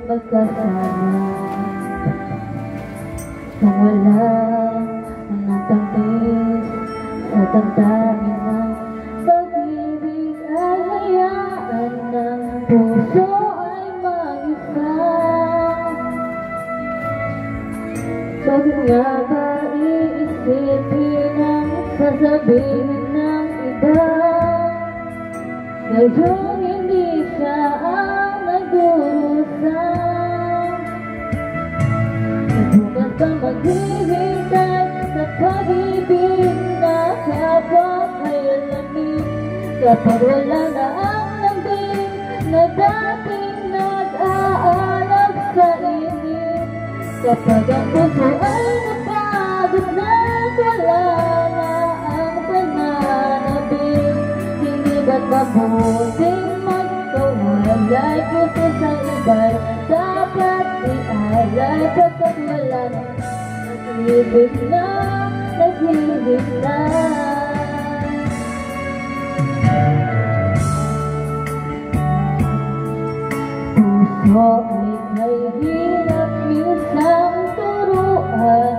magkasama. Nang wala ng tamis sa damdamin ng pag-ibig, ay hayaan ng puso ay mag-isa. Bakit nga ba iisipin ang sasabihin ng iba? Ngayong hindi siya ang nagdurusa. Bukas pa maghihintay sa pag-ibig na kapwa kailanmin, kapag wala na ang lambing na dating nag-aalab sa init, kapag ang puso ay napagod na wala na ang pananabing, hindi ba't mabuting magkawalay puso sa iba'y dapat ialay, pagkat wala na nag-ibig na, nag-ibig na. Puso ay kay hirap minsan turuan,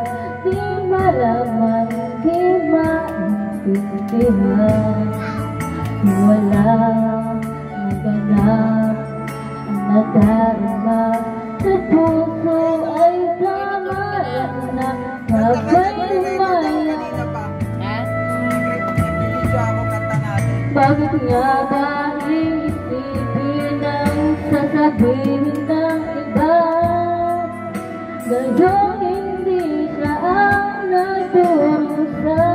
di malaman, di maintindihan. Wala ng ganap ang nadarama sa puso ay tama na kapag umaya. Bakit nga ba iisipin ang sasabihin ng iba? Ngayong hindi siya ang nagdurusa.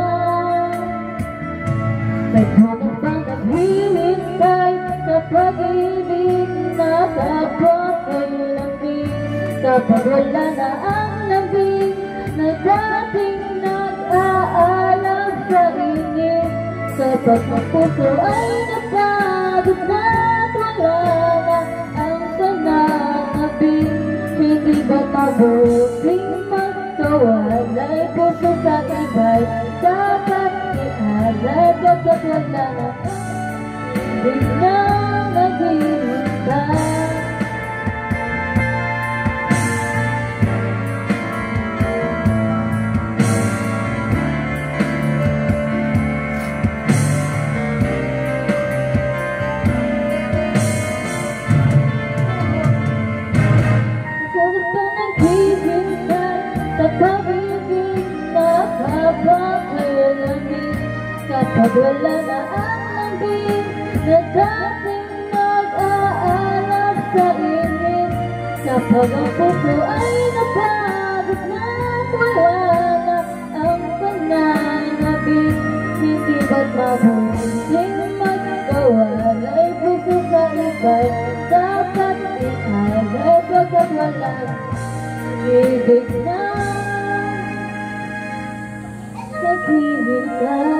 May bukas bang naghihintay sa pag-ibig na kapwa kailanmin, kapag wala na ang lambing na dating nag-aalab sa init, kapag ang puso ay napagod na wala na ang pananabing, hindi ba't mabuting magkawalay puso sa iba'y dapat ialay, pagkat wala na ibig na naghihintay. Kapag wala na ang lambing na dating nag-aalab sa init, kapag ang puso ay napagod na wala na ang pananabing, hindi ba't mabuting magkawalay puso sa iba'y dapat ialay, pagkat wala ibig na naghihintay.